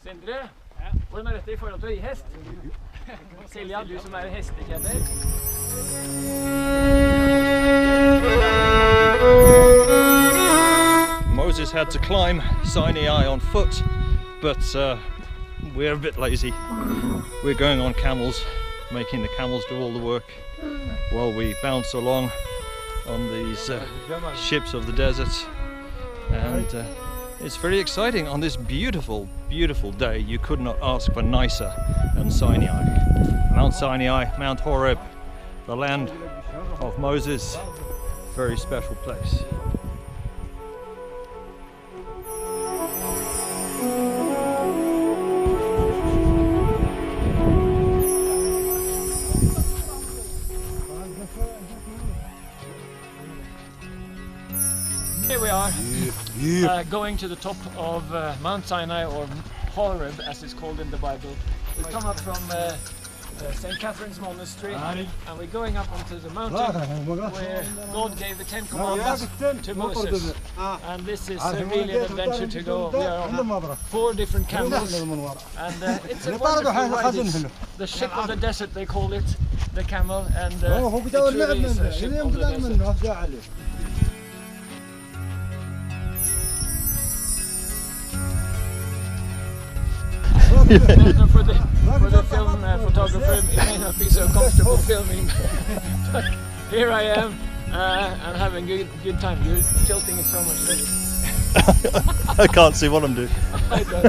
Sindre, hvordan dette I forhold til å ri hest? Silja, du som hestekjenner. Moses had to climb Sinai on foot, but we're a bit lazy. We're going on camels, making the camels do all the work while we bounce along on these ships of the desert. And it's very exciting on this beautiful, beautiful day. You could not ask for nicer than Sinai. Mount Sinai, Mount Horeb, the land of Moses. Very special place. Here we are, going to the top of Mount Sinai, or Horeb as it's called in the Bible. We come up from St. Catherine's Monastery and we're going up onto the mountain where God gave the 10 Commandments to Moses. And this is really an adventure to go. We are on 4 different camels and it's a wonderful ride. It's the ship of the desert they call it, the camel, and it truly is a ship of the desert. For the film photographer, it may not be so comfortable filming, but here I am and having a good time. You're tilting it so much better. I can't see what I'm doing. I don't.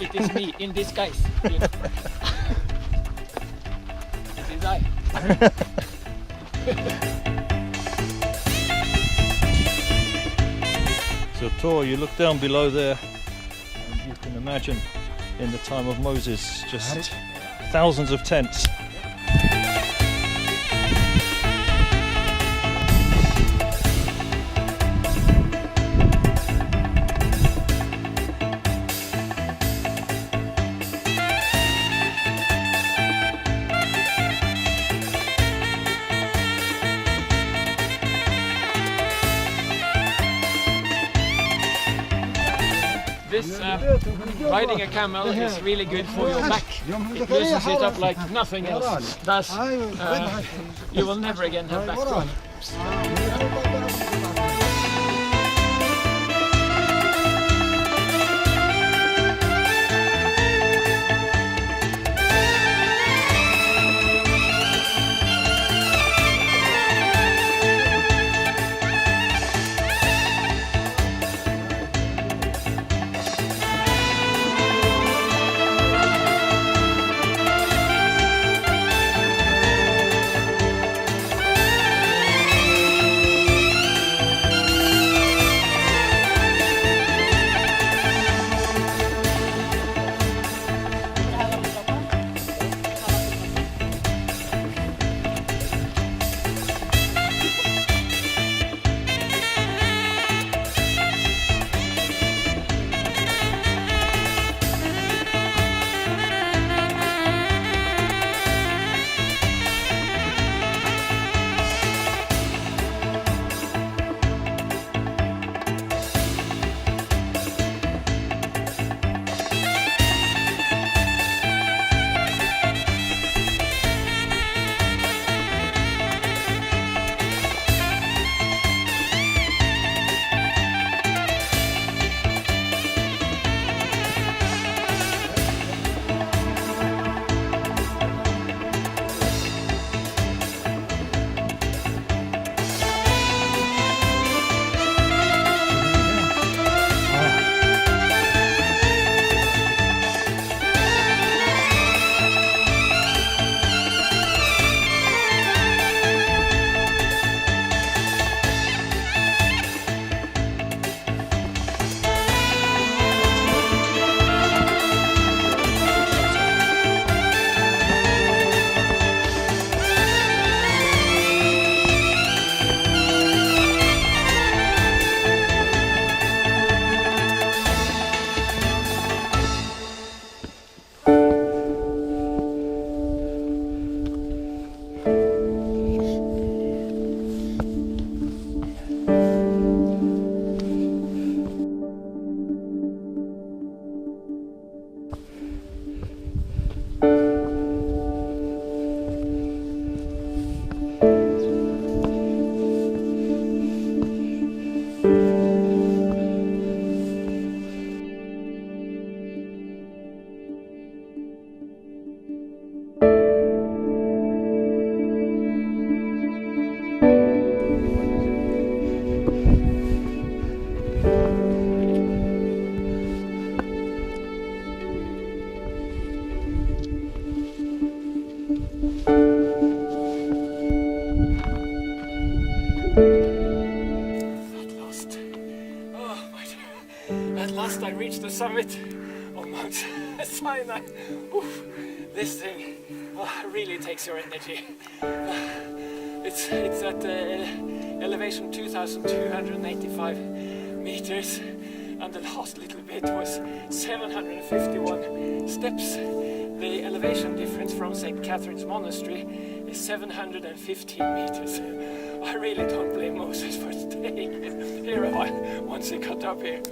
It is me in disguise. It is I. So Tor, you look down below there and you can imagine in the time of Moses just thousands of tents. This riding a camel is really good for your back. It loosens it up like nothing else does. You will never again have back problems. summit of Mount Sinai. Oof, this thing really takes your energy. It's at elevation 2,285 meters, and the last little bit was 751 steps. The elevation difference from St. Catherine's Monastery is 715 meters. I really don't blame Moses for staying here a while once he got up here.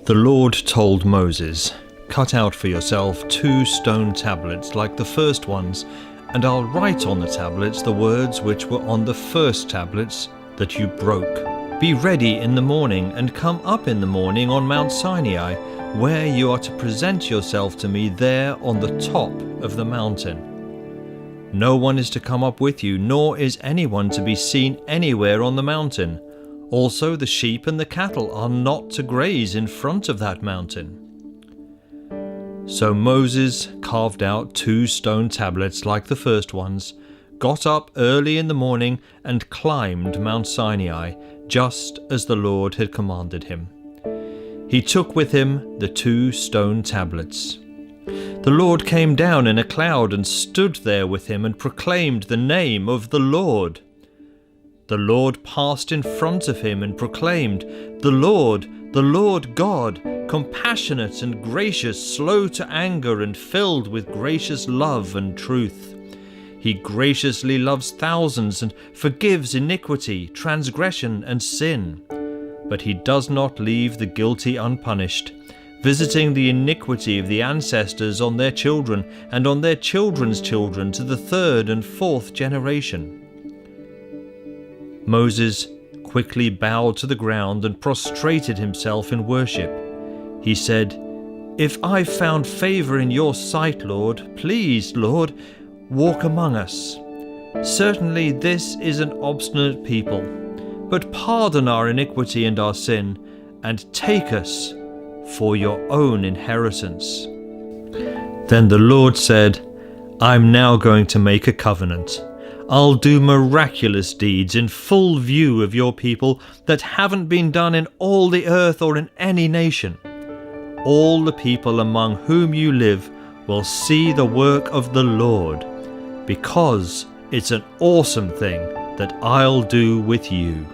The Lord told Moses, "Cut out for yourself 2 stone tablets like the first ones, and I'll write on the tablets the words which were on the first tablets that you broke. Be ready in the morning and come up in the morning on Mount Sinai, where you are to present yourself to me there on the top of the mountain. No one is to come up with you, nor is anyone to be seen anywhere on the mountain. Also the sheep and the cattle are not to graze in front of that mountain." So Moses carved out 2 stone tablets like the first ones, got up early in the morning and climbed Mount Sinai, just as the Lord had commanded him. He took with him the 2 stone tablets. The Lord came down in a cloud and stood there with him and proclaimed the name of the Lord. The Lord passed in front of him and proclaimed, the Lord God, compassionate and gracious, slow to anger and filled with gracious love and truth. He graciously loves thousands and forgives iniquity, transgression and sin. But he does not leave the guilty unpunished, visiting the iniquity of the ancestors on their children and on their children's children to the 3rd and 4th generation. Moses quickly bowed to the ground and prostrated himself in worship. He said, "If I've found favor in your sight, Lord, please, Lord, walk among us. Certainly this is an obstinate people, but pardon our iniquity and our sin, and take us for your own inheritance." Then the Lord said, "I'm now going to make a covenant. I'll do miraculous deeds in full view of your people that haven't been done in all the earth or in any nation. All the people among whom you live will see the work of the Lord, because it's an awesome thing that I'll do with you."